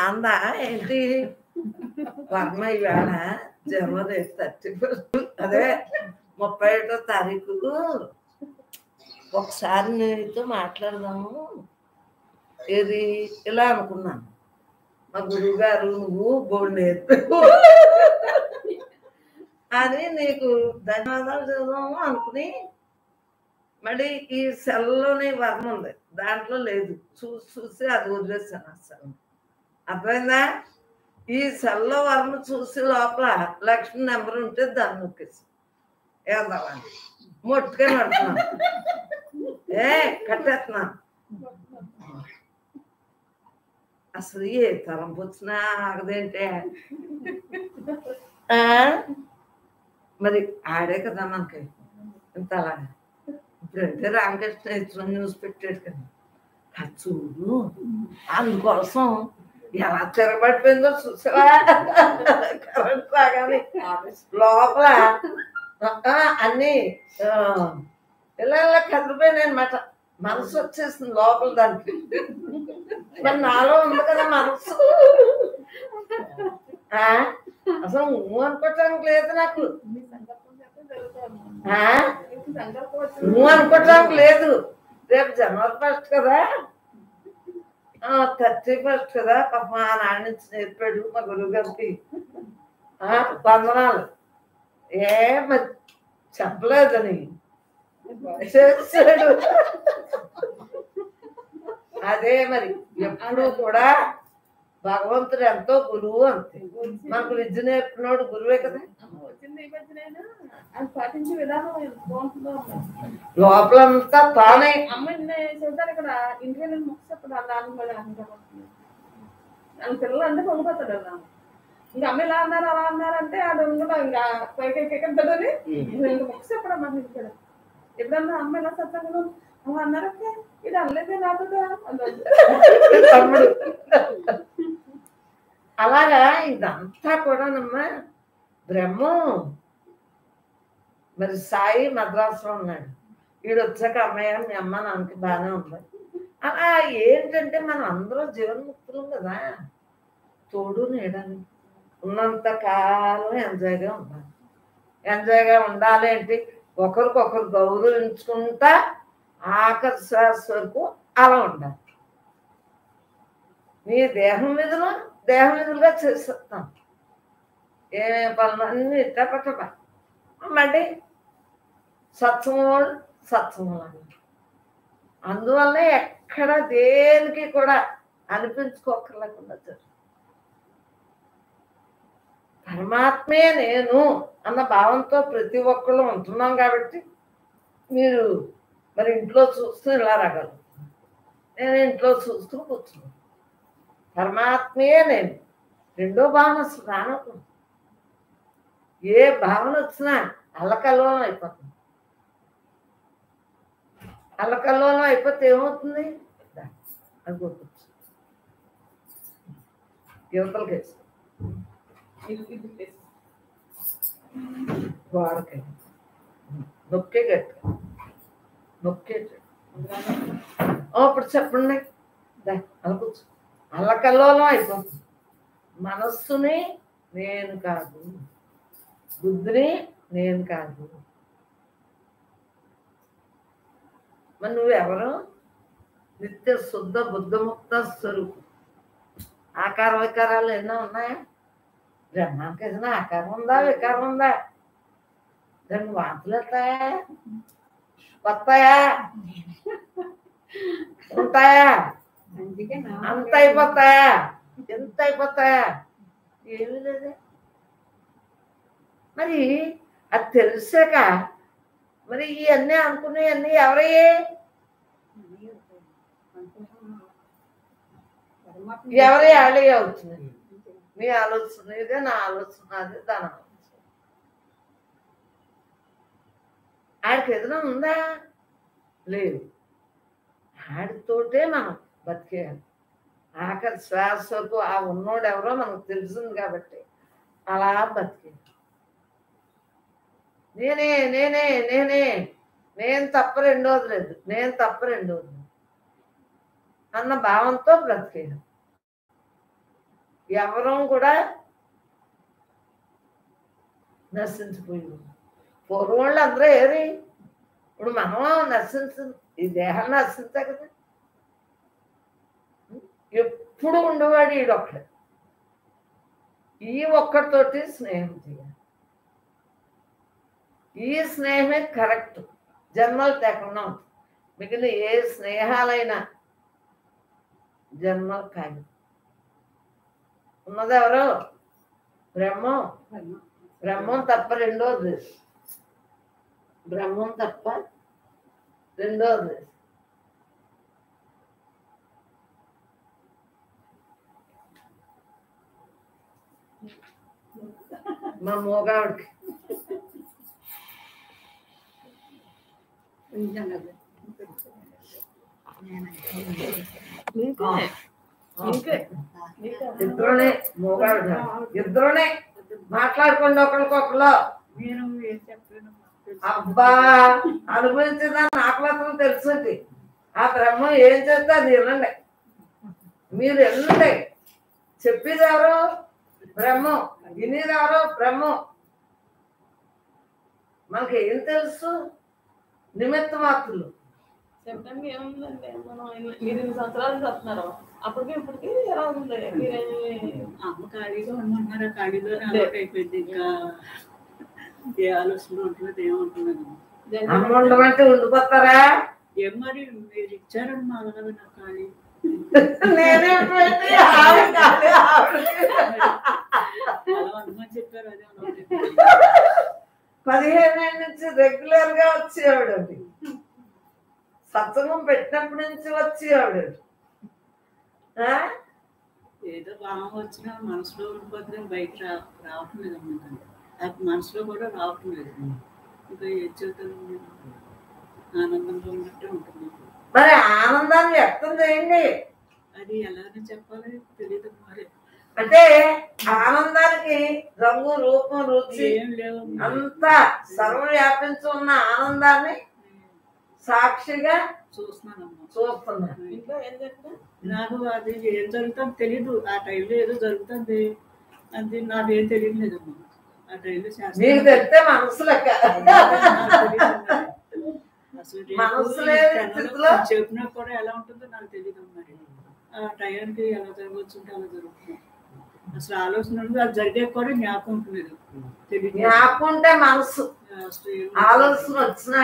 అందా ఏంటి వర్మ ఈవేళ జనవరి 31 అదే 31వ తారీఖు ఒకసారి నీతో మాట్లాడదాము ఏది ఇలా అనుకున్నాను. మా గురువు గారు నువ్వు బోర్డు నేర్పావు అని నీకు ధన్యవాదాలు చదువుదాము అనుకుని మళ్ళీ ఈ సెల్లోని వర్మ ఉంది దాంట్లో లేదు చూసి చూసి అది వదిలేసాను అసలు. అర్థమైందా? ఈ సెల్లో వర్మ చూసి లోపల లక్ష్మి నెంబర్ ఉంటే దాన్ని నొక్కేసి ఏదామని మొట్టుగా నడుతున్నాను. కట్టేస్తున్నాను. అసలు ఏ తలంపు వచ్చినా ఆగదేంటే మరి ఆడే కదా మనకి ఇంత అలాగా. ఇప్పుడంటే రామకృష్ణ ఇచ్చిన న్యూస్ పెట్టాడు కదా చూడు అందుకోసం ఎలా తిరగబడిపోయిందో చూసావా కరెంట్ రాగానే లోపల అన్ని ఇలా ఇలా కదిలిపోయినాయి అనమాట. మనసు వచ్చేసింది లోపల దానికి. మరి నాలో ఉంది కదా మనసు. అసలు నువ్వు అనుకోవటానికి లేదు నాకు. నువ్వు అనుకోవటానికి లేదు. రేపు జనవరి 1 కదా 31 కదా. పాప మా నాన్న నుంచి నేర్పాడు మా గురువు గారికి. వందనాలు. మరి చెప్పలేదని చేశాడు. అదే మరి ఎప్పుడు కూడా భగవంతుడు ఎంతో గురువు అంతే. మనకు విద్య నేర్పినోడు గురువే కదా. పాటించే విధానం లోపలంతా తానే అమ్మాయిని చూద్దారు ఇక్కడ ఇంటికి వెళ్ళి ముఖ్యప్పుడు వాళ్ళ పిల్లలు అంటే పొంగిపోతాడు అలా. ఇంకా అమ్మ ఇలా అన్నారు అలా అన్నారంటే అది ఉండదు. ఇంకా పైకెక్కడని ఇంకా ముఖ్య చెప్పడం మన ఇక్కడ ఎప్పుడన్నా అమ్మ ఇలా చెప్తాను అలా అన్నారంటే ఇది అనలేదే నాకుగా తమ్ముడు. అలాగా ఇదంతా కూడానమ్మా బ్రహ్మం. మరి సాయి మద్రాసులో ఉన్నాడు. వీడు వచ్చాక అమ్మయ్య మీ అమ్మ నాన్నకి బాగానే ఉంది. అలా ఏంటంటే మనం అందరూ జీవన్ముక్తులం కదా. తోడు నీడని ఉన్నంత కాలం ఎంజాయ్గా ఉండాలి. ఎంజాయ్గా ఉండాలి ఏంటి ఒకరికొకరు గౌరవించుకుంటా ఆఖరి శ్వాస వరకు అలా ఉండాలి. నీ దేహం విధులుగా చేసేస్తాం. ఏమే పనులు అన్నీ ఇట్టపట్టప మళ్ళీ సత్సంగం అందువల్ల ఎక్కడ దేనికి కూడా అనిపించుకోకర్లేకుండా పరమాత్మే నేను అన్న భావంతో ప్రతి ఒక్కళ్ళు ఉంటున్నాం కాబట్టి మీరు మరి ఇంట్లో చూస్తూ ఇలా రాగలరు. నేను ఇంట్లో చూస్తూ కూర్చున్నాను. పరమాత్మే నేను. రెండో భావన అసలు రానప్పుడు ఏ భావన వచ్చినా అల్లకల్లోలం అయిపోతుంది. అల్లకల్లోలం అయిపోతే ఏమవుతుంది అది గుర్తొచ్చు యువతలకి వేసి గోడకి నొక్కే గట్టిగా నొక్కే. ఇప్పుడు చెప్పండి అనుకోవచ్చు. అల్లకల్లోలం అయిపోతుంది. మనస్సుని నేను కాదు, బుద్ధిని నేను కాదు. మరి నువ్వెవరు? నిత్య శుద్ధ బుద్ధముక్త స్వరూపం. ఆకార వికారాలు ఎన్నో ఉన్నాయా? బ్రహ్మానికి ఏదైనా ఆకారం ఉందా వికారం ఉందా? దాన్ని వాంతులు వస్తాయా వస్తాయా ఉంటాయా? అంత అయిపోతాయా ఎంత అయిపోతాయా? ఏమీ లేదే. మరి అది తెలిసాక మరి ఇవన్నీ అనుకునేవన్నీ ఎవరయ్యే? ఎవరే ఆలయ అవుతుంది. నీ ఆలోచన ఇదే, నా ఆలోచన అదే, దాని ఆలోచన. ఆడికి ఏదైనా ఉందా? లేదు. ఆడితోటే మనం బతికేయాలి. ఆఖరి శ్వాసకు ఆ ఉన్నోడు ఎవరో మనకు తెలిసింది కాబట్టి అలా బతికేయాలి. నేనే నేనే నేనే నేను తప్ప రెండోది లేదు, నేను తప్ప రెండోది లేదు అన్న భావంతో బ్రతికేయడం. ఎవరూ కూడా నశించిపోయింది. పూర్వం వాళ్ళు అందరూ ఏరి, ఇప్పుడు మనం ఈ దేహాన్ని నశించా కదా. ఎప్పుడు ఉండేవాడు ఈడొక్కడే. ఈ ఒక్కడితోటి స్నేహం చేయాలి. ఈ స్నేహమే కరెక్ట్, జన్మలు తేకుండా ఉంటుంది. మిగిలిన ఏ స్నేహాలైనా జన్మలు కాదు. ఉన్నది ఎవరు? బ్రహ్మం. బ్రహ్మం తప్ప రెండోది, బ్రహ్మం తప్ప రెండోది. మా మోగావిడికి ఇద్దరునే మోగావిడ, ఇద్దరునే మాట్లాడుకోండి ఒకరికొకరు. అబ్బా అనుభవించిందని నాకు మాత్రం తెలుసుంది. ఆ బ్రహ్మం ఏం చేస్తే అది వినండి, మీరు వినండి. చెప్పేది ఎవరు? బ్రహ్మం. వినేది ఎవరు? బ్రహ్మం. మనకి ఏం తెలుసు? నిమిత్త మాత్రులు. చెప్పడానికి ఏముందండి, మనం మీరు 8 సంవత్సరాలు చెప్తున్నారు, అప్పటికి ఇప్పటికి ఎలా ఉంది? అమ్మ ఖాళీగా ఉండమంటున్నారా? ఖాళీలో అలవాటు అయిపోయింది. ఇంకా ఏ ఆలోచన ఉంటున్నది ఏముంటున్నది. అమ్మ ఉండమంటే ఉండిపోతారా? ఏం మరి మీరు ఇచ్చారని మా కదా నాకు ఖాళీ. నేనే అలా అనుమని చెప్పారు. అదే 15 ఏళ్ళ నుంచి రెగ్యులర్ గా వచ్చేవాడు. అది సత్సంగం పెట్టినప్పటి నుంచి వచ్చేవాడు. ఏదో భావం వచ్చినా మనసులో ఉండిపోతే బయట రావటం లేదు అన్నమాట. అది మనసులో కూడా రావటం లేదు. ఇంకా ఏ చేతులు ఆనందంగా ఉన్నట్టే ఉంటుంది. మరి ఆనందాన్ని వ్యక్తం చేయండి. అది ఎలాగో చెప్పాలి తెలియదు. మరి అంటే ఆనందానికి రంగు, రూపం, రుచి ఏం లేవు. అంతా సర్వవ్యాపించి ఉన్న ఆనందాన్ని సాక్షిగా చూస్తున్నా. ఇంట్లో ఏం చెప్తా నాకు అది ఏం జరుగుతుందో తెలీదు. ఆ టైంలో ఏదో జరుగుతుంది, అది నాకేం తెలియలేదు. ఆ టైంలో మీకు తెలిస్తే మనసు లెక్క. చెప్పినా కూడా ఎలా ఉంటుందో నాకు తెలియదు. మరి ఆ టైంకి ఎలా జరగవచ్చుంటే అలా జరుగుతుంది. అసలు ఆలోచన అది జరిగే కూడా జ్ఞాపకం ఉంటుంది. తెలియదు. జ్ఞాపకం ఉంటే మనసు ఆలోచన వచ్చినా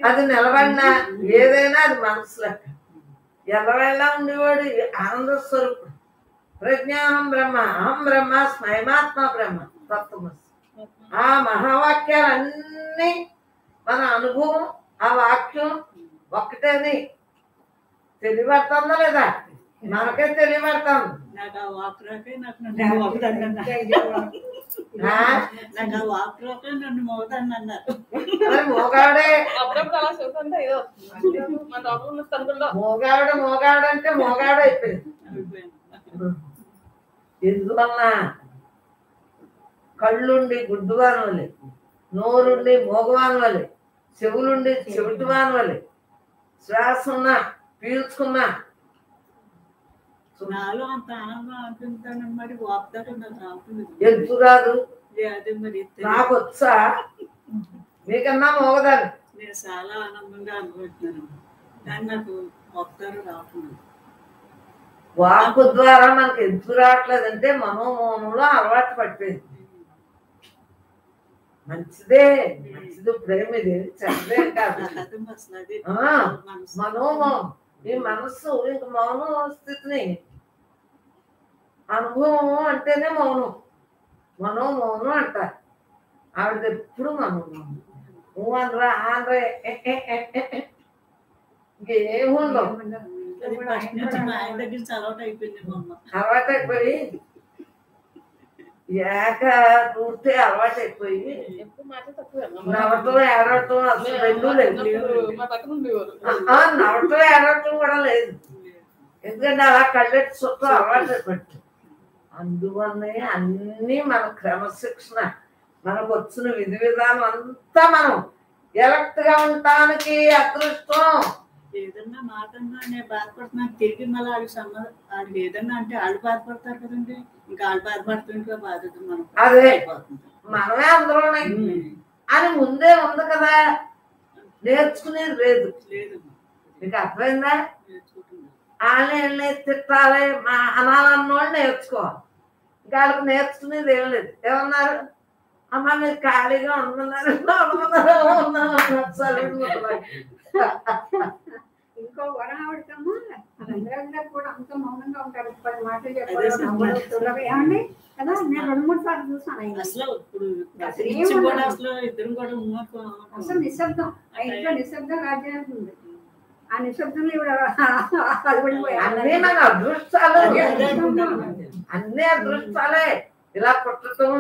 అది నిలబడినా ఏదైనా అది మనసు లెక్క. ఎవరైనా ఉండేవాడు ఆనంద స్వరూపుడు. ప్రజ్ఞానం బ్రహ్మ, అహం బ్రహ్మ, స్వయమాత్మ బ్రహ్మ తత్వమసి. ఆ మహావాక్యాలన్నీ మన అనుభవం, ఆ వాక్యం ఒక్కటేని తెలియబడుతుందా లేదా? మనకే తెలియబడుతుంది. నాకు ఆ వాక్ రాకే నన్ను మోగుతాను. మోగాడే మోగాడు అంటే మోగాడు అయిపోయింది. ఎందువల్ల? కళ్ళుండి గుడ్డువాని వలె, నోరుండి మోగవాని వలె, చెవులుండి చెవిటివాని వలె, శ్వాస ఉన్నా పీల్చుకున్నా నాలో అంత ఆనందం అనిపిస్తాను. మరి వాపుతాడు నాకు రావట్లేదు. ఎందుకు రాదు? అదే మరి నాకు వచ్చా? మీకన్నా మోగదాన్ని. నేను చాలా ఆనందంగా అనుకుంటున్నాను, కానీ నాకు వాపుతాడు రావట్లేదు. వాకు ద్వారా మనకు ఎందుకు రావట్లేదంటే మనోమోనంలో అలవాటు పడిపోయింది. మంచిదే, మంచిది ప్రేమ, ఇది చెడ్డదే కాదు. మనోమోనం, ఈ మనస్సు ఇంక మౌనం స్థితిని అనుభవం అంటేనే మౌనం. మనోమౌనం అంటారు. ఆవిడ ఎప్పుడు మనోమౌనం. అనరా ఆంధ్ర ఇంకేముండవు. అలవాటు అయిపోయి ఏక పూర్తి అలవాటు అయిపోయి నవ్వటం ఏడవటం అసలు రెండూ లేదు. నవ్వటం ఏడవటం కూడా లేదు. ఎందుకంటే అలా కళ్ళెట్టి చుట్టూ అలవాటు అయిపోయింది. అందువల్లనే అన్నీ మన క్రమశిక్షణ, మనకు వచ్చిన విధి విధానం అంతా మనం ఎలక్ట్ గా ఉండటానికి అదృష్టం ఏదన్నా మాటన్నా నేను బాధపడుతున్నాను తిరిగి మళ్ళీ వాళ్ళకి ఏదన్నా అంటే వాళ్ళు బాధపడతారు కదండి. ఇంకా వాళ్ళు బాధపడుతుంటే బాధ్యత మనం అదే. అయిపోతుంది. మనమే అందరూ అని ముందే ఉంది కదా, నేర్చుకునేది లేదు. లేదమ్మా, మీకు అర్థమైందా? నేర్చుకుంటున్నాను. వాళ్ళని తిట్టాలి అనాలన్నోళ్ళు నేర్చుకోవాలి. ఇంకా వాళ్ళకి నేర్చుకునేది ఏం లేదు. ఏమన్నారు? అమ్మ మీరు ఖాళీగా ఉంటున్నారు ఇంకో వరహావిడికమ్మా అందరూ కూడా అంత మౌనంగా ఉంటారు. 10 మాటలు చెప్పారు ఏమండి కదా. నేను 2-3 సార్లు చూసాను ఆయన. అసలు ఇప్పుడు అసలు నుంచి ఏమన్నా? కూడా అసలు ఇద్దరు కూడా అసలు నిశ్శబ్దం, ఆ ఇంట్లో నిశ్శబ్దం రాజ్యానికి ఉంది. ఆ నిశ్శబ్దంలో ఇవిడ అలబడిపోయారు. అన్నీ మన అదృష్టాలు, అదే. అన్ని అదృష్టాలే. ఇలా పుట్టడం,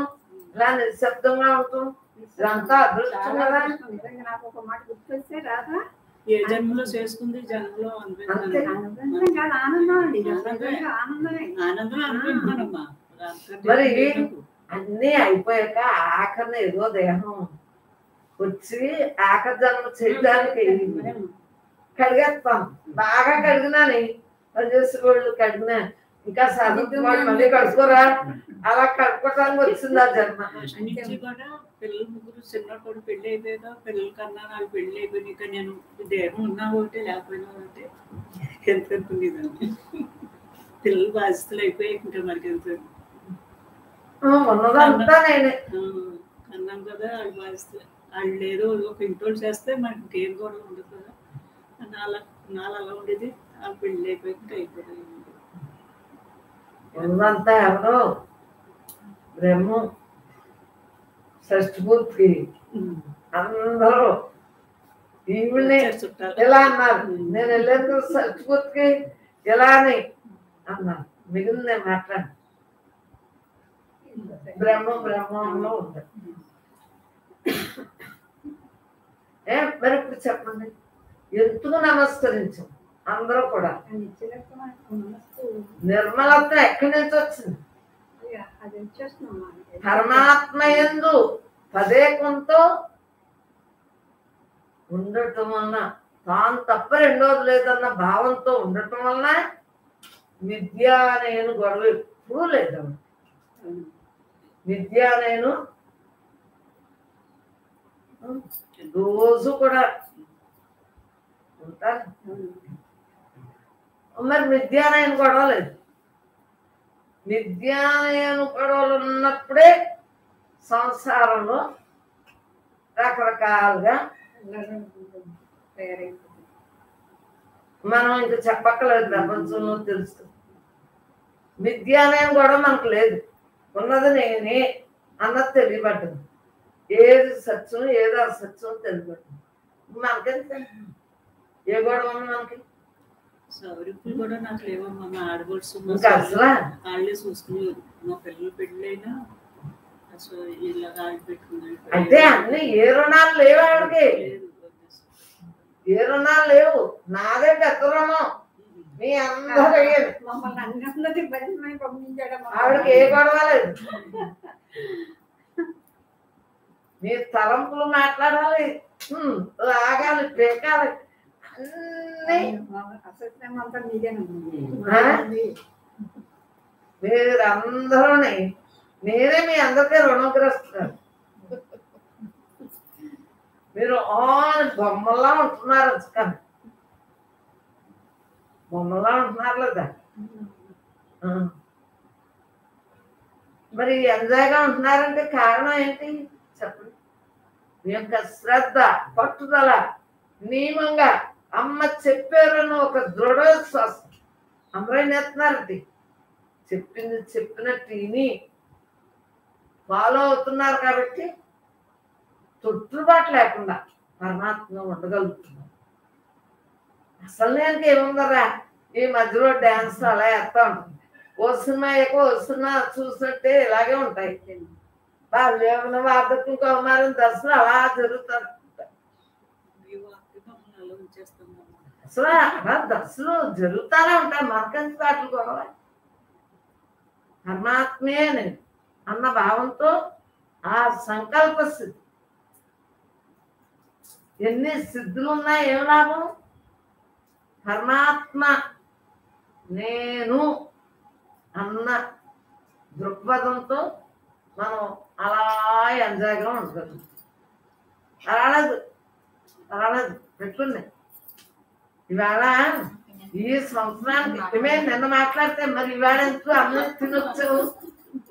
ఇలా నిశ్శబ్దంగా ఉండటం, ఇదంతా అదృష్టం చాలా కదా. అదృష్టం. నిజంగా నాకు ఒక మాట గుర్తొస్తే రాదా, ఏ జన్మలో చేసుకుంది జన్మలో అంతే. ఆనందం కాదు ఆనందం అండి. నిజంగా ఆనందమే. ఆనందం అనుకుంటున్నానమ్మా. మరి అన్నీ అయిపోయాక ఆఖరణ ఏదో దేహం వచ్చి ఆఖరి జన్మ చేయడానికి కడిగేస్తాం. బాగా కడిగినాని పనిచేసే వాళ్ళు కడిగినా ఇంకా సాధించిన వాళ్ళు మళ్ళీ కడుకోరా, అలా కడుక్కోవటానికి వచ్చింది ఆ జన్మ. నుంచి కూడా పిల్లలు ముగ్గురు చిన్నప్పుడు పెళ్లి అయిపోయాక పిల్లల కన్నా నాకు పెళ్లి అయిపోయినాక నేను దేహం ఉన్నా ఒకటి లేకపోయినా ఒకటి ఎంత అనుకునేదాన్ని. పిల్లలు బాధ్యతలు అయిపోయి ఇంకా మనకి ఎంత ఉన్నదంతా నేనే. అన్నాం కదా వాళ్ళు బాధ్యతలు. వాళ్ళు ఏదో ఒక ఇంటోళ్ళు చేస్తే మనకి ఇంకేం కూడా ఉండదు కదా. నాలు అలా ఉండేది. ఆ పెళ్లి అయిపోయాక అయిపోయింది. ఉన్నదంతా ఎవరో బ్రహ్మం షష్ఠపూర్తికి అందరూ ఈవిడ్ని చుట్టాలు ఎలా అన్నారు. నేను వెళ్ళేందుకు షష్ఠపూర్తికి ఎలా అని అన్నాను. మిగిలిన నేను మాట్లాడు బ్రహ్మంలో ఉంది. మరి ఇప్పుడు చెప్పండి, ఎందుకు నమస్కరించు అందరూ కూడా? నిర్మలత్వం ఎక్కడి నుంచి వచ్చింది? అది వచ్చేస్తున్నాం. పరమాత్మ యందు తదేకంతో ఉండటం వలన, తాను తప్ప రెండోది లేదన్న భావంతో ఉండటం వలన విద్య నేను గొడవ ఎప్పుడూ లేదన్న. విద్య నేను రోజు కూడా ఉంటాను. మరి విద్యానయన గొడవ లేదు. విద్యానయన గొడవలు ఉన్నప్పుడే సంసారంలో రకరకాలుగా మనం ఇంకా చెప్పక్కలేదు. ప్రపంచంలో తెలుసు. విద్యానయన గొడవ మనకు లేదు. ఉన్నది నేనే అన్నది తెలియబడ్డది. ఏది సత్యం ఏది అసత్యం తెలియబడ్డది. మనకెంత ఏ గొడవ ఉంది మనకి? సౌరిప్పులు కూడా నాకు లేవమ్మా. మా ఆడబడుసు ఇంకా అసలు వాళ్ళే చూసుకున్నారు. మా పిల్లలు పెళ్ళైనా అసలు ఇలా ఆడి పెట్టుకున్నారు. అంటే అన్ని ఏ రుణాలు లేవు ఆవిడకి. ఏ రుణాలు లేవు. నాదే పెద్ద రుణం. మీ అందరూ మమ్మల్ని అన్నింటిలోకి బయటమై పంపించాడు. ఆవిడకి ఏ గొడవ లేదు. మీరు తలంపులు మాట్లాడాలి, లాగాలి, పేకాలి, అన్నీ అసత్యమంతా మీదేనండి. మీరందరూ నేనే మీ అందరికీ రుణగ్రస్తున్నారు. మీరు బొమ్మల్లా ఉంటున్నారు. కానీ బొమ్మల్లా ఉంటున్నారు లేదా? మరి ఎంజాయ్గా ఉంటున్నారంటే కారణం ఏంటి చెప్పండి? మీ యొక్క శ్రద్ధ, పట్టుదల, నియమంగా అమ్మ చెప్పారని ఒక దృఢ విశ్వాసం. అందరూ నేర్చున్నారండి. చెప్పింది చెప్పినట్టు విని ఫాలో అవుతున్నారు కాబట్టి తొట్టుబాటు లేకుండా పరమాత్మ ఉండగలుగుతున్నారు. అసలు నేను ఏముందరా, ఈ మధ్యలో డ్యాన్స్ అలా వేస్తా ఉంటుంది. ఓ సినిమా చూసినట్టే ఇలాగే ఉంటాయి. బాల్యవన వార్ధక్యం కౌమారం దశలు అలా జరుగుతారు. అసలు అలా దశలు జరుగుతానే ఉంటాయి. మనకంచి వాటిని గొడవ. పరమాత్మే నేను అన్న భావంతో ఆ సంకల్ప స్థితి. ఎన్ని సిద్ధులు ఉన్నా ఏం లాభం? పరమాత్మ నేను అన్న దృక్పథంతో మనం అలా ఎంజాయ్గా ఉంటుంది. అలాగే పెట్టుకుంది. ఇవాళ ఈ సంవత్సరానికి ఇవే నిన్న మాట్లాడితే మరి ఇవాళ ఎందుకు అమ్మ తినొచ్చు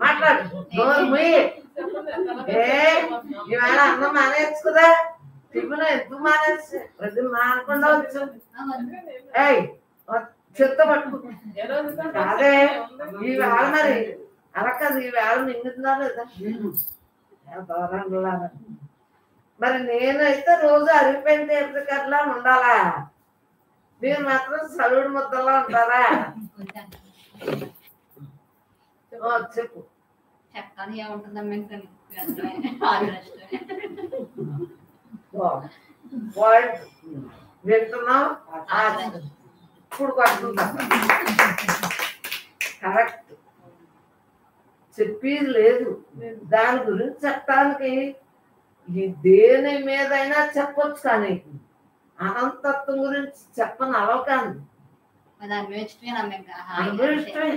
మాట్లాడు. ఇవాళ అన్నం మానేచ్చు కదా, టిఫిన్ ఎందుకు మానేసి ప్రతి మానకుండా వచ్చు. చెత్త పట్టు అదే ఈవేళ మరి అలా కాదు. ఈవేళ నిండుతుందా లేదా దూరంలాగా. మరి నేనైతే రోజు అరిగిపోయిన తీర్థకర్లా ఉండాలా, మీరు మాత్రం సలుడు ముద్దలా ఉంటారా? చెప్పు. చెప్తాను ఏముంటుందమ్మా ఇంకా వింటున్నాం ఇప్పుడు కొడుతుందా? కరెక్ట్. చెప్పేది లేదు. దాని గురించి చెప్పడానికి ఈ దేని మీదైనా చెప్పొచ్చు, కానీ అనంతత్వం గురించి చెప్పని అలవకాను. అనుభవిష్టమే.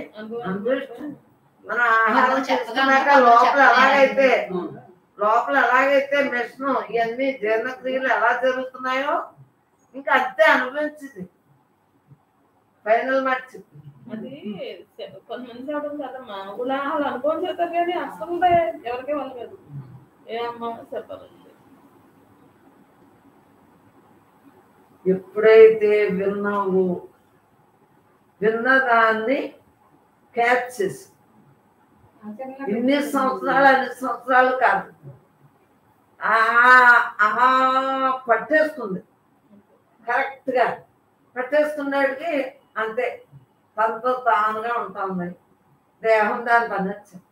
మనం ఆహారం చేసుకున్నాక లోపల ఎలాగైతే మిషన్ ఇవన్నీ జీర్ణక్రియలు ఎలా జరుగుతున్నాయో ఇంకా అంతే అనుభవించింది. ఫైనల్ మాట చెప్పి అది కొంతమంది చెప్పడం కదమ్మా, ఉదాహరణ అనుభవం చేస్తారు కానీ అసలు ఎవరికే వాళ్ళలేదు. ఏమమ్మా చెప్పాలండి. ఎప్పుడైతే విన్నావో విన్నదాన్ని క్యాచ్ చేసి ఇన్ని సంవత్సరాలు కాదు పట్టేస్తుంది. కరెక్ట్ గా పట్టేసుకున్నాడికి అంతే తనతో తానుగా ఉంటుంది. దేహం దాని పని వచ్చింది.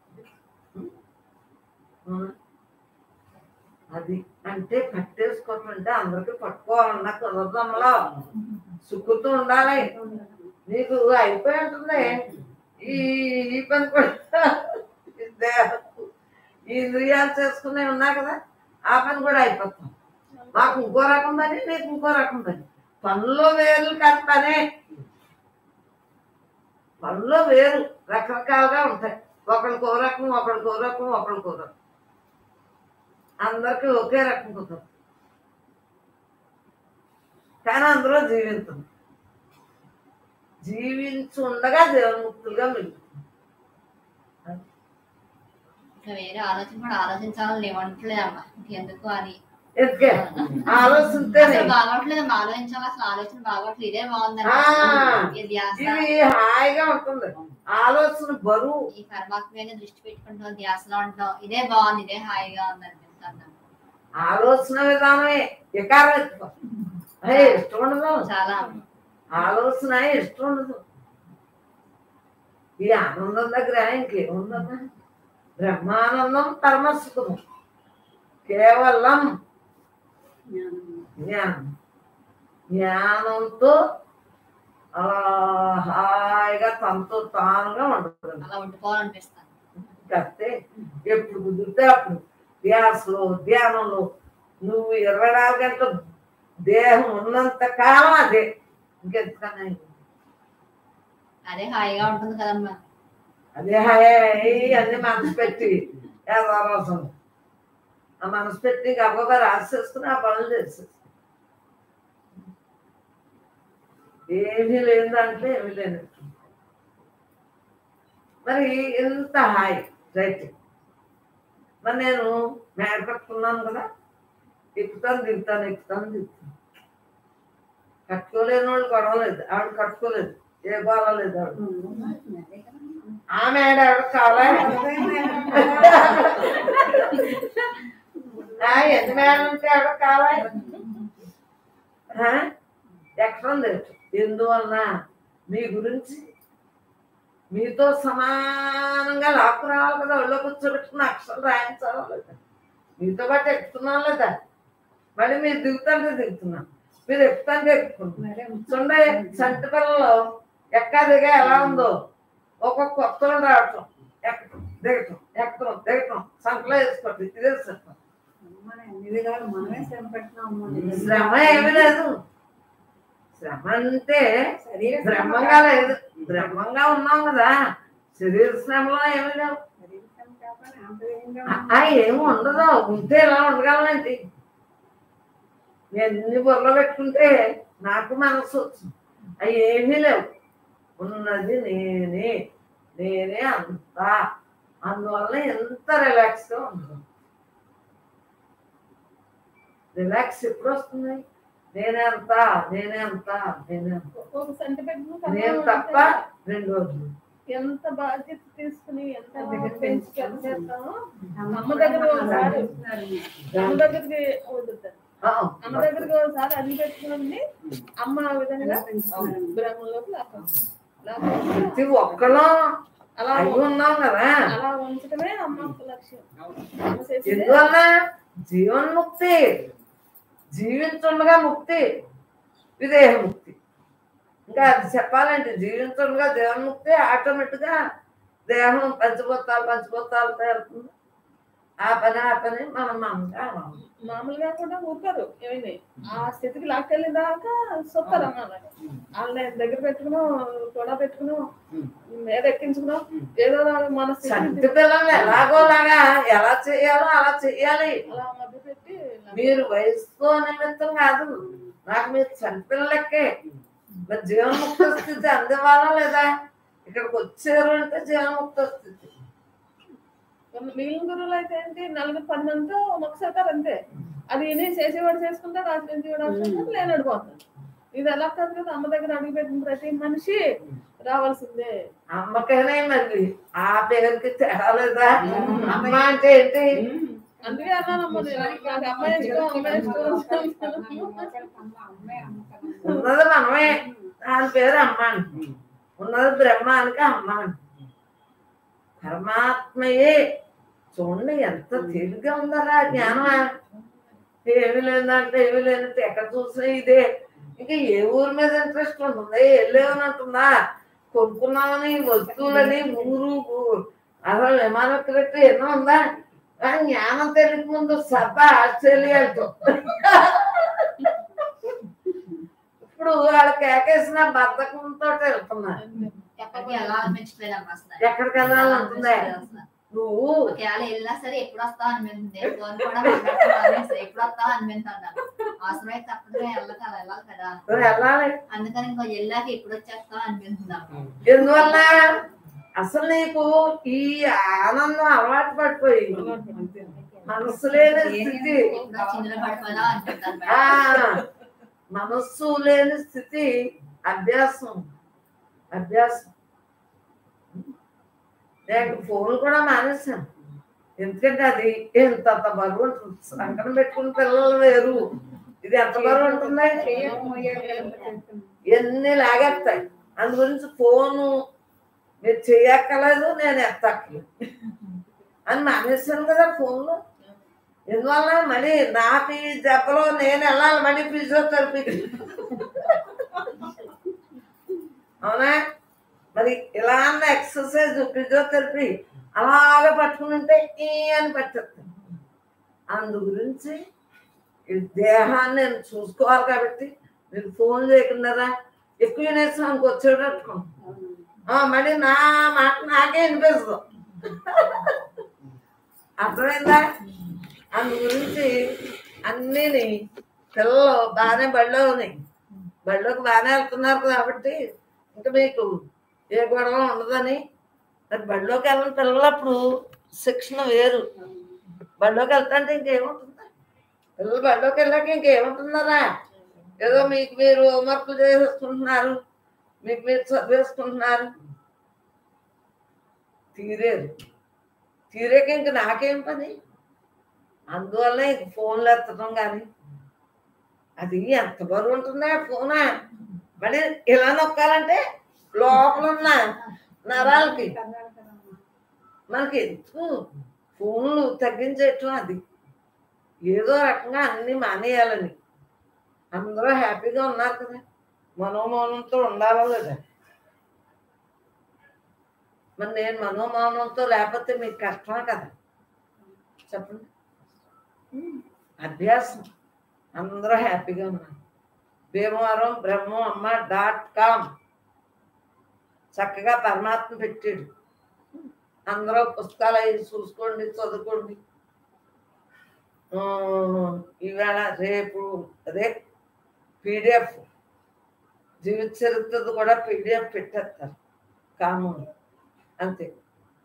అది అంటే పట్టేసుకోవటం అంటే అందరికి పట్టుకోవాలన్నా కుదరదమ్మలో సుక్కుతూ ఉండాలి. నీకు అయిపోయి ఉంటుంది ఈ పని కూడా. ఈ ఇంద్రియాలు చేసుకునే ఉన్నా కదా, ఆ పని కూడా అయిపోతాం. మాకు ఇంకో రకం పని, నీకు ఇంకో రకం పని. పనుల్లో వేరు కాదు పనే. పనుల్లో వేరు రకరకాలుగా ఉంటాయి. ఒకరికో రకం, ఒకరికో రకం, ఒకరికో రకం. అందరికీ ఒకే రకం కుదరదు, కానీ అందులో జీవించదు. జీవించి ఉండగా జీవన్ముక్తులుగా మిగులుతుంది. వేరే ఆలోచన కూడా ఆలోచించాలని ఏమంటలేదమ్మా, ఇంకెందుకు అని ఎందుకే ఆలోచిస్తే బాగోట్లేదు. ఆలోచించాలి, అసలు ఆలోచన బాగోట్లేదు. ఇదే బాగుందని ఇది హాయిగా ఉంటుంది. ఆలోచన బరువు. ఈ పరమాత్మ మీద దృష్టి పెట్టుకుంటాం, ధ్యాసలో ఉంటాం. ఇదే బాగుంది, ఇదే హాయిగా ఉందని ఆలోచన విధానమే వికారం. ఇష్టం ఉండదు. చాలా ఆలోచన ఇష్టం ఉండదు. ఈ ఆనందం దగ్గర ఇంకేముందమ్మా? బ్రహ్మానందం పరమసుఖము, కేవలం జ్ఞానంతో హాయిగా తనతో తానుగా ఉంటుంది. అలా ఉండిపోవాలనిపిస్తాను. అంతే. ఎప్పుడు కుదిరితే అప్పుడు ధ్యాసలో ధ్యానంలో నువ్వు 24 గంటలు దేహం ఉన్నంత కాలం అదే. ఇంకెంతకన్నా అదే హాయిగా ఉంటుంది కదమ్మా. అదే హాయి. అన్ని మనసు పెట్టి ఏదోసం ఆ మనసు పెట్టి గబగబా రాసేసుకుని ఆ పనులు చేసేసి ఏమీ లేదంటే ఏమీ లేదు. మరి ఎంత హాయి రైట్. మరి నేను మేడ కట్టుకున్నాను కదా, ఎక్కుతాను దిగుతాను. కట్టుకోలేని వాళ్ళు గొడవలేదు. ఆవిడ కట్టుకోలేదు, ఏ బాగా లేదు ఆవిడ. ఆ మేడ ఆవిడ కావాలి. ఎన్ని మేడ ఉంటే ఆవిడ కావాలి. ఎక్కడ లేదు. ఎందువలన మీ గురించి మీతో సమానంగా లాక్కు రావాలి కదా. ఒళ్ళో కూర్చోబెట్టుకుని అక్షరాలు రాయించాలి లేదా. మీతో పాటు ఎక్కుతున్నాను లేదా. మళ్ళీ మీరు దిగుతున్నాను, మీరు ఎక్కుతాంటే ఎక్కుతున్నాను. చూడండి, సంటి పిల్లలు ఎక్కదిగా ఎలా ఉందో ఒక్కొక్క కొత్త రావటం, ఎక్కటం దిగటం, ఎక్కడం దిగటం, సంకలో వేసుకోవటం. ఇదే చెప్పం. శ్రమ ఏమీ లేదు. శ్రమ అంటే శరీర శ్రమ బ్రహ్మంగా లేదు, బ్రహ్మంగా ఉన్నాం కదా, శరీర శ్రమలో ఏమి లేవు. శరీర శ్రమ కాకపోయినా ఆంతర్యంగా ఏమి ఉండదు. ఉంటే ఇలా ఉండగలనండి. నేను ఎన్ని బుర్రలో పెట్టుకుంటే నాకు మనసు వచ్చింది. అవి ఏమీ లేవు. ఉన్నది నేనే, నేనే అంతా. అందువల్ల ఎంత రిలాక్స్గా ఉంటుంది. రిలాక్స్ ఎప్పుడు వస్తుంది? నేనే అంతా, నేనే అంతా, నేనే అంతా. ఒక సెంటిమెంట్ నేను తప్ప 2 రోజులు. ఎంత బాధ్యత తీసుకుని ఎంత దగ్గర పెంచి చేస్తామో అమ్మ దగ్గర ఒకసారి అమ్మ దగ్గరికి వదులుతారు. అమ్మ దగ్గరికి ఒకసారి అన్ని పెట్టుకుని అమ్మ ఆ విధంగా బ్రహ్మలోకి ప్రతి ఒక్కళ్ళం అలా అయి ఉన్నాం కదా. అలా ఉంచడమే అమ్మ యొక్క లక్ష్యం. అమ్మ చేసేదే ఎందువల్ల జీవన్ముక్తి, జీవించుండగా ముక్తి, విదేహ ముక్తి. ఇంకా అది చెప్పాలంటే జీవించుండగా జీవన్ముక్తి, ఆటోమేటిక్గా దేహం పంచభూతాలు తేరుతుంది. ఆ పని మనం మనంగా మామూలుగా కూడా ఊరుకోరు. ఏమైంది ఆ స్థితికి లాక్కెళ్ళిన దాకా సొత్తారు అమ్మ. వాళ్ళని దగ్గర పెట్టుకున్నాం, తోడా పెట్టుకున్నాం, మీద ఎక్కించుకున్నాం. ఏదో మన సంటి పిల్లలు ఎలాగోలాగా ఎలా చెయ్యాలో అలా చెయ్యాలి. అలా మధ్య పెట్టి మీరు వయసుతో నిమిత్తం కాదు, నాకు మీరు సంటి పిల్లలకే. మరి జీవన్ముక్త స్థితి అందివ్వాలా లేదా? ఇక్కడికి వచ్చారు అంటే జీవన్ముక్త స్థితి. మిగిలిన గురువులు అయితే ఏంటి, 4-10 మందితో మొక్కసారు అంతే. అది నేను చేసేవాడు చేసుకుంటాడు, ఆచరించేవాడు ఆచరించాడు, లేనడు పోతాడు. ఇది ఎలా కాదు కదా. అమ్మ దగ్గర అడుగు పెట్టిన ప్రతి మనిషి రావాల్సిందే. అమ్మకనే మరి ఆ పేరుకి తేడా లేదా? అమ్మ అంటే ఏంటి? అందుకే అన్నానమ్మ నేను, నాకు అమ్మాయి ఇష్టం, అమ్మాయి ఇష్టం. ఉన్నది మనమే, దాని పేరు అమ్మ అంట. ఉన్నది బ్రహ్మానికి అమ్మ అంట. పరమాత్మయే. చూడండి ఎంత తేలిగ్గా ఉందరా జ్ఞానమా. ఏమి లేదంటే ఏమి లేదంటే ఎక్కడ చూసినా ఇదే. ఇంకా ఏ ఊరి మీద ఇంట్రెస్ట్ ఉంటుంది? వెళ్ళేమని అంటుందా? కొనుక్కున్నామని వస్తువులని ఊరు అసలు విమానం కరెక్ట్ ఎన్నో ఉందా? కానీ జ్ఞానం తెలియక ముందు సభ ఆశ్చర్యాలతో ఇప్పుడు వాళ్ళకి ఏకేసిన బద్ధకంతో వెళ్తున్నారు. ఎక్కడికి వెళ్ళాలని పెంచుకోలేదమ్మా అసలు. ఎక్కడికి వెళ్ళాలంటుందే? నువ్వు ఒకవేళ వెళ్ళినా సరే ఎప్పుడు వస్తావు అనిపించింది. ఫోన్ కూడా మాట్లాడుతున్నాను, ఎప్పుడు వస్తావు అనిపించాను. అవసరం అయితే తప్పదుగా వెళ్ళాలి కదా. వెళ్ళాలి. అందుకని ఇంకో వెళ్ళాక ఎప్పుడు వచ్చేస్తావు అనిపిస్తుంది. ఎందువల్ల? అసలు నీకు ఈ ఆనందం అలవాటు పడిపోయి మనస్సు లేని స్థితి, చిందులో పడిపోదా అనిపిస్తాను. మనస్సు లేని స్థితి అభ్యాసం. నేను ఫోన్ కూడా మానేశాను. ఎందుకంటే అది ఎంత బరువు ఉంటుంది. సంకటం పెట్టుకుని పిల్లలు వేరు, ఇది ఎంత బరువు ఉంటుంది, ఎన్ని లాగేస్తాయి. అందు గురించి ఫోను మీరు చెయ్యక్కలేదు, నేను ఎత్తక్కలేదు అని మానేశాను కదా ఫోన్లో. ఎందువల్ల మళ్ళీ నాకు ఈ దెబ్బలో నేను వెళ్ళాలి మళ్ళీ ఫిజియోథెరపీకి. అవునా? మరి ఇలా అన్న ఎక్సర్సైజ్ ఫిజియోథెరపీ అలాగే పట్టుకుని ఉంటే ఈ అని పట్టేస్తాను. అందు గురించి ఈ దేహాన్ని నేను చూసుకోవాలి కాబట్టి మీరు ఫోన్ చేయకుండా ఎక్కువ వినేసి మనకు వచ్చేటట్టు మళ్ళీ నా మాట నాకే వినిపిస్తుంది. అర్థమైందా? అందు గురించి అన్నీని పిల్లలు బాగానే బడిలోకి బాగానే వెళ్తున్నారు కాబట్టి ఇంకా మీకు ఏ గొడవ ఉండదని. మరి బడిలోకి వెళ్ళిన పిల్లలప్పుడు శిక్షణ వేరు. బడిలోకి వెళ్తాంటే ఇంకేముంటుందా? పిల్లలు బడిలోకి వెళ్ళాక ఇంకేముంటుందరా? ఏదో మీకు మీరు హోంవర్క్లు చేసేసుకుంటున్నారు, మీకు మీరు చదివేసుకుంటున్నారు. తీరేక ఇంక నాకేం పని? అందువల్ల ఇంక ఫోన్లు ఎత్తడం కానీ అది ఎంత బరువు ఉంటుందా ఫోనా? మళ్ళీ ఇలా నొక్కాలంటే లోపల ఉన్న నరాలకి మనకి ఎందుకు ఫోన్లు తగ్గించేయటం. అది ఏదో రకంగా అన్ని మానేయాలని. అందరూ హ్యాపీగా ఉన్నారు కదా, మనోమౌనంతో ఉండాలో లేదా? మరి నేను మనోమౌనంతో లేకపోతే మీకు కష్టమే కదా చెప్పండి. అభ్యాసం అందరూ హ్యాపీగా ఉన్నారు. భీమవరం బ్రహ్మమ్మ.com చక్కగా పరమాత్మ పెట్టాడు. అందరూ పుస్తకాలు అవి చూసుకోండి, చదువుకోండి. ఈవేళ రేపు అదే పీడిఎఫ్ జీవిత చరిత్రది కూడా పీడిఎఫ్ పెట్టేస్తారు కామన్ అంతే.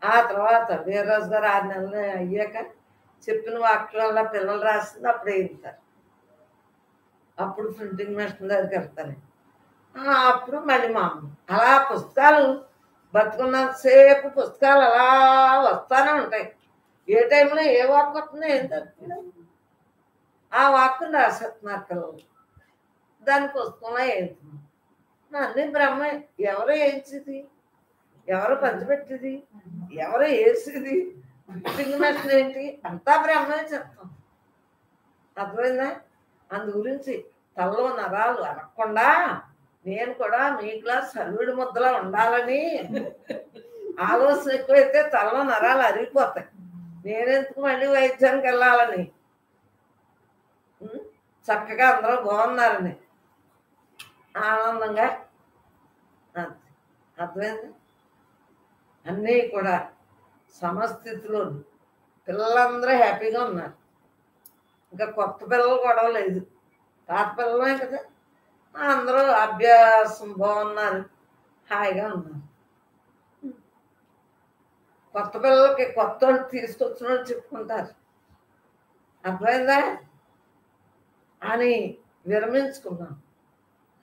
ఆ తర్వాత వీర్రాజు గారు 6 నెలలు అయ్యాక చెప్పిన వాక్యం వల్ల పిల్లలు రాసింది అప్పుడు వేయిస్తారు. అప్పుడు ప్రింటింగ్ మెషిన్ దగ్గరికి వెళ్తాను. అప్పుడు మళ్ళీ మామూలు అలా పుస్తకాలు బతుకున్నంతసేపు పుస్తకాలు అలా వస్తానే ఉంటాయి. ఏ టైంలో ఏ వాక్ వస్తుందో ఏం తెలుస్తుంది. ఆ వాక్కుని రాసేస్తున్నారు పిల్లలు. దాని పుస్తకంలో ఏంటి అన్నీ బ్రహ్మే. ఎవరు వేయించింది, ఎవరు పంచిపెట్టింది, ఎవరు వేసింది, ప్రింటింగ్ మెషిన్ ఏంటి, అంతా బ్రహ్మే చెప్తాం. అర్థమైందా? అందు గురించి తలలో నరాలు అరగకుండా నేను కూడా మీ క్లాస్ సర్వుడి ముద్దలా ఉండాలని ఆలోచన ఎక్కువైతే తలలో నరాలు అరిగిపోతాయి. నేనెందుకు మళ్ళీ వైద్యానికి వెళ్ళాలని, చక్కగా అందరూ బాగున్నారని ఆనందంగా. అర్థమైంది? అన్నీ కూడా సమస్థితిలో పిల్లలందరూ హ్యాపీగా ఉన్నారు. ఇంకా కొత్త పిల్లలు గొడవ లేదు, పాత పిల్లలే కదా. అందరూ అభ్యాసం బాగున్నారు, హాయిగా ఉన్నారు. కొత్త పిల్లలకి కొత్త వాళ్ళు తీసుకొచ్చిన వాళ్ళు చెప్పుకుంటారు. అర్థమైందా అని విరమించుకున్నాం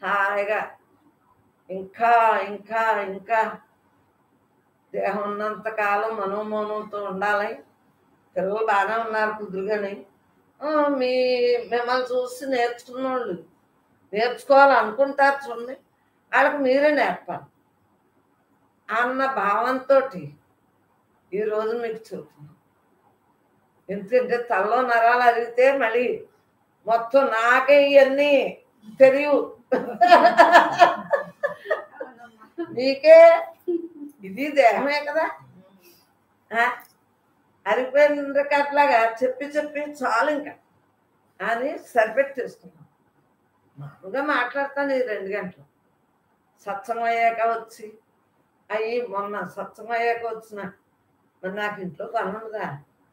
హాయిగా. ఇంకా ఇంకా ఇంకా దేహం ఉన్నంతకాలం మనోమౌనంతో ఉండాలి. పిల్లలు బాగానే ఉన్నారు కుదురుగాని. మిమ్మల్ని చూసి నేర్చుకున్న వాళ్ళు నేర్చుకోవాలనుకుంటారు చూడండి, వాళ్ళకి మీరే నేర్పాలి అన్న భావంతో ఈరోజు మీకు చెబుతున్నాం. ఎందుకంటే తలలో నరాలు అరిగితే మళ్ళీ మొత్తం నాకే ఇవన్నీ తెలియవు, నీకే ఇది దేహమే కదా. అరిగిపోయిన అట్లాగా చెప్పి చెప్పి చాలు ఇంకా అని సరిపెట్టేసుకున్నాం. మామూలుగా మాట్లాడతాను ఈ 2 గంటలు. సత్సంగం అయ్యాక వచ్చి మొన్న సత్సంగం అయ్యాక వచ్చిన మరి నాకు ఇంట్లో పని ఉండదా,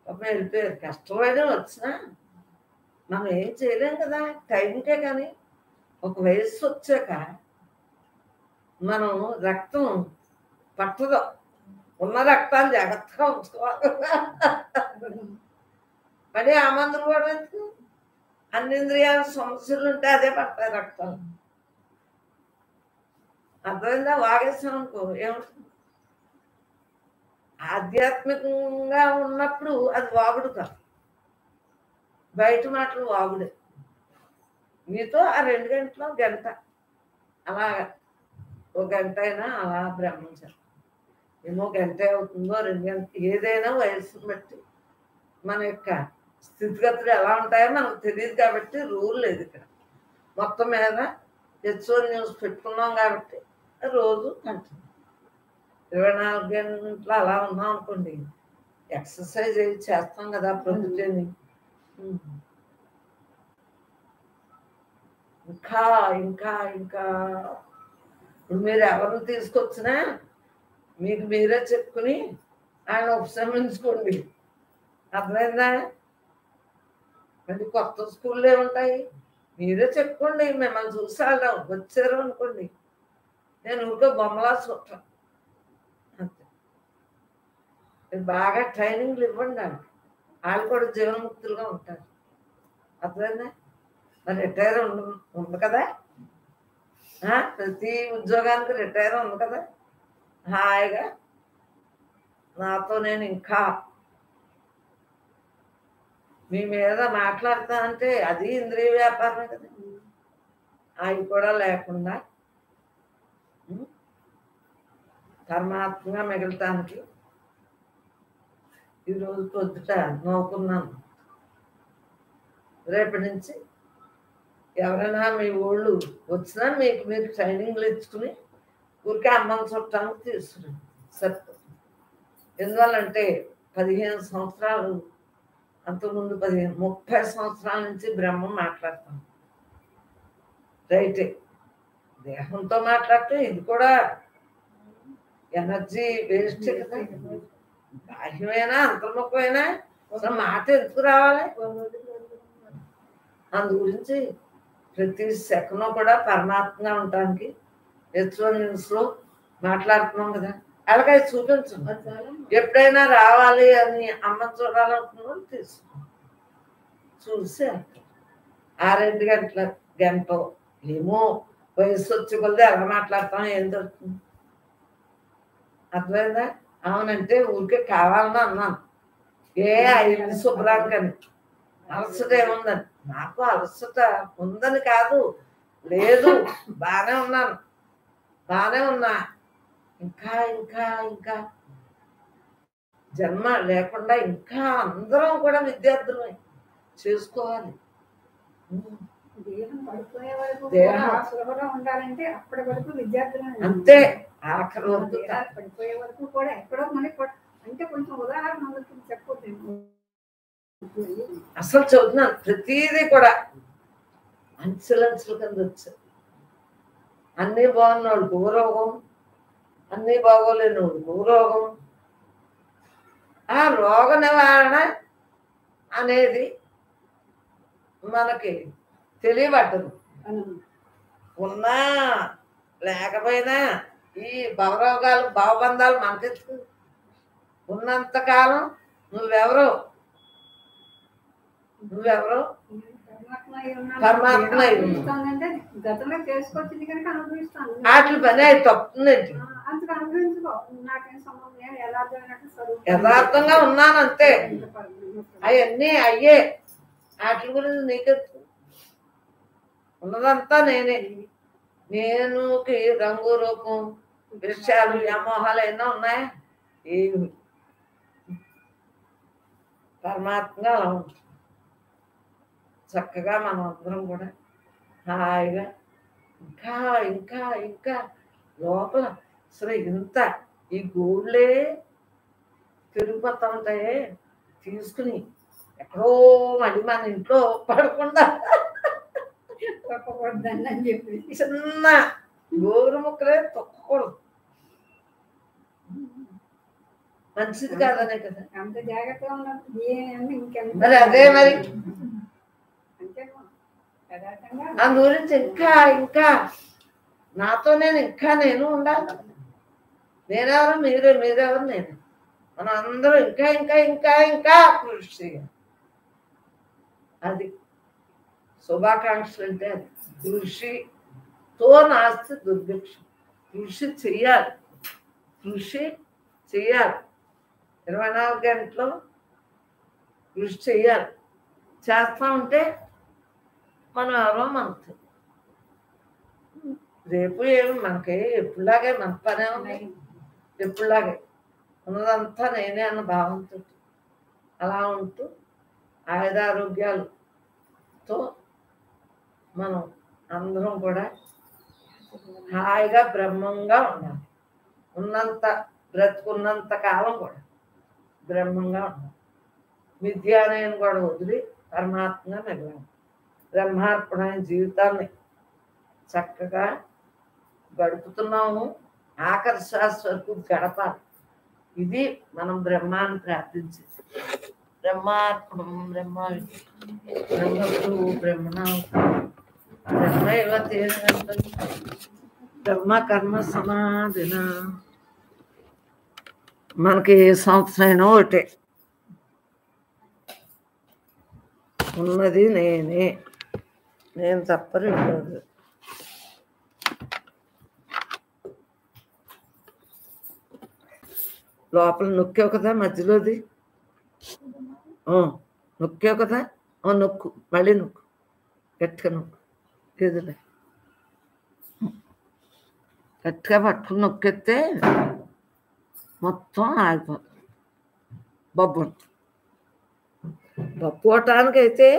పాపం వెళ్ళిపోయారు. కష్టపడి వచ్చినా మనం ఏం చేయలేం కదా టైంకే. కానీ ఒక వయస్సు వచ్చాక మనం రక్తం పట్టదు, ఉన్న రక్తాన్ని జాగ్రత్తగా ఉంచుకోవాలి. మరి ఆ మందులు కూడా ఎందుకు? అన్ని ఇంద్రియాల సమస్యలు ఉంటే అదే పడతాయి రక్తం. అర్థమైందా? వాగేసాం అనుకో ఏముంటుంది? ఆధ్యాత్మికంగా ఉన్నప్పుడు అది వాగుడు కాదు, బయట మాటలు వాగుడే. మీతో ఆ 2 గంటలో గంట అలాగా, 1 గంట అయినా అలా బ్రహ్మించాలి. ఏమో గంట అవుతుందో 2 గంటలు, ఏదైనా వయస్సును బట్టి మన యొక్క స్థితిగతులు ఎలా ఉంటాయో మనకు తెలియదు కాబట్టి రూల్ లేదు ఇక్కడ. మొత్తం మీద హెచ్ఓ న్యూస్ పెట్టుకున్నాం కాబట్టి రోజు కంటిన్యూ 24 గంటలు అలా ఉన్నాం అనుకోండి. ఎక్సర్సైజ్ అవి చేస్తాం కదా ప్రొద్దుటని. ఇంకా ఇంకా ఇంకా ఇప్పుడు మీరు ఎవరిని తీసుకొచ్చినా మీకు మీరే చెప్పుకుని ఆయన ఉపశమించుకోండి. అర్థమైందా? మళ్ళీ కొత్త స్కూల్లో ఉంటాయి, మీరే చెప్పుకోండి. మిమ్మల్ని చూసి వాళ్ళు వచ్చారు అనుకోండి, నేను ఊరికే బొమ్మలా చూస్తాను అంతే. మీరు బాగా ట్రైనింగ్లు ఇవ్వండి వాళ్ళు కూడా జీవన్ముక్తులుగా ఉంటారు. అర్థమైందా? మరి రిటైర్ ఉంది కదా, ప్రతి ఉద్యోగానికి రిటైర్ ఉంది కదా. హాయిగా నాతో నేను ఇంకా మీ మీద మాట్లాడతా అంటే అది ఇంద్రియ వ్యాపారమే కదా. అవి కూడా లేకుండా పరమాత్మగా మిగలటానికి ఈరోజు పొద్దుట నవ్వుకున్నాను. రేపటి నుంచి ఎవరైనా మీ ఊళ్ళు వచ్చినా మీకు మీరు ట్రైనింగ్లు ఇచ్చుకుని ఊరికే అమ్మని చుట్టానికి తీసుకురండి సరిపోతుంది. ఎందువల్లంటే 15 సంవత్సరాలు, అంతకుముందు 30 సంవత్సరాల నుంచి బ్రహ్మం మాట్లాడతాం. రైటే. దేహంతో మాట్లాడితే ఇది కూడా ఎనర్జీ వేస్ట్ కదా. బాహ్యమైనా అంతర్ముఖమైనా అసలు మాట ఎందుకు రావాలి? అందు గురించి ప్రతి సెకండ్ కూడా పరమాత్మగా ఉండటానికి హెచ్ఓన్స్లో మాట్లాడుతున్నాం కదా. అలాగే చూపించండి. ఎప్పుడైనా రావాలి అని అమ్మ చూడాలనుకున్నాను తీసుకున్నాం. చూసి 6 గంట ఏమో వయసు వచ్చి కొద్ది ఎలా మాట్లాడతాం ఏం దొరుకుతుంది. అర్థమైందా? అవునంటే ఊరికే కావాలని అన్నాను. అయింది శుభ్రాంకని అలసట ఏముందని. నాకు అలసట ఉందని కాదు, లేదు, బాగానే ఉన్నాను, బాగానే ఉన్నా. ఇంకా ఇంకా ఇంకా జన్మ లేకుండా ఇంకా అందరం కూడా విద్యార్థులమే చేసుకోవాలి. దేహం పడిపోయే వరకు దేహం సులభంగా ఉండాలంటే అప్పటి వరకు విద్యార్థులు అంతే. ఆఖరి వరకు పడిపోయే వరకు కూడా ఎక్కడో మనకి అంటే కొంచెం ఉదాహరణ చెప్పొద్దు. అసలు చదువుతున్నాను ప్రతిదీ కూడా అంచులంచుల కింద వచ్చారు. అన్నీ బాగున్నాడు భూరోగం, అన్నీ బాగోలేనివాడు భూరోగం. ఆ రోగ నివారణ అనేది మనకి తెలియబడ్డదు. ఉన్నా లేకపోయినా ఈ భవరోగాలు భావబంధాలు మనకెత్తు. ఉన్నంతకాలం నువ్వెవరో పరమాత్మ గతంలో చేసుకొచ్చింది కనుక అనుభవిస్తాను. వాటి పని అది తప్పుతుందండి. అందుకు అనుభవించుకో. నాకేం సంబంధం, యథార్థంగా ఉన్నాను అంతే. అవన్నీ అయ్యే వాటి గురించి నీకెత్తు. ఉన్నదంతా నేనే. నేనుకి రంగు రూపం విషయాలు వ్యామోహాలు ఎన్నో ఉన్నాయా? ఏమి పరమాత్మగా అలా ఉంటుంది. చక్కగా మనం అందరం కూడా హాయిగా ఇంకా ఇంకా ఇంకా లోపల అసలు ఇంత ఈ గోళ్ళే తిరిగిపోతా ఉంటాయే తీసుకుని ఎక్కడో మళ్ళీ మన ఇంట్లో పడకుండా తప్పకూడదని చెప్పి చిన్న గోరు ముక్కలే తొక్కకూడదు. మంచిది కాదనే కదా. అంత జాగ్రత్తగా ఉన్నప్పుడు ఇంకెంత మరి అదే మరి యథార్థంగా అందు గురించి ఇంకా ఇంకా నాతో నేను ఉండాలి. నేనెవరు మీరెవరు నేను. మనం అందరూ ఇంకా ఇంకా ఇంకా ఇంకా కృషి చేయాలి. అది శుభాకాంక్షలు అంటే అది కృషితో నాస్తి దుర్భిక్షం. కృషి చెయ్యాలి, కృషి చెయ్యాలి. 24 గంటలు కృషి చెయ్యాలి. చేస్తా ఉంటే మనం ఎవరో మనకు రేపు ఏమి మనకి ఎప్పుడులాగే మన పనే ఉంది. ఎప్పుడులాగే ఉన్నదంతా నేనే అన్న భావంతో అలా ఉంటూ ఆయుధారోగ్యాలతో మనం అందరం కూడా హాయిగా బ్రహ్మంగా ఉండాలి. బ్రతుకున్నంత కాలం కూడా బ్రహ్మంగా ఉండాలి. విద్యానయం కూడా వదిలి పరమాత్మగా మిగలాలి. బ్రహ్మార్పణమైన జీవితాన్ని చక్కగా గడుపుతున్నాము. ఆఖరి శ్వాస వరకు గడపాలి. ఇది మనం బ్రహ్మాన్ని ప్రార్థించి బ్రహ్మార్పణం బ్రహ్మడు బ్రహ్మైవతే బ్రహ్మ కర్మ సమాధిన. మనకి ఏ సంవత్సరం అయినా ఒకటే. ఉన్నది నేనే, నేను తప్ప రెండు. లోపల నొక్కావు కదా మధ్యలోది, నొక్కావు కదా, నొక్కు, మళ్ళీ నొక్కు, గట్టిగా నొక్కు. ఎదులే గట్టిగా పట్టుకుని నొక్కెత్తే మొత్తం ఆగిపోతుంది. బొబ్బు అవటానికైతే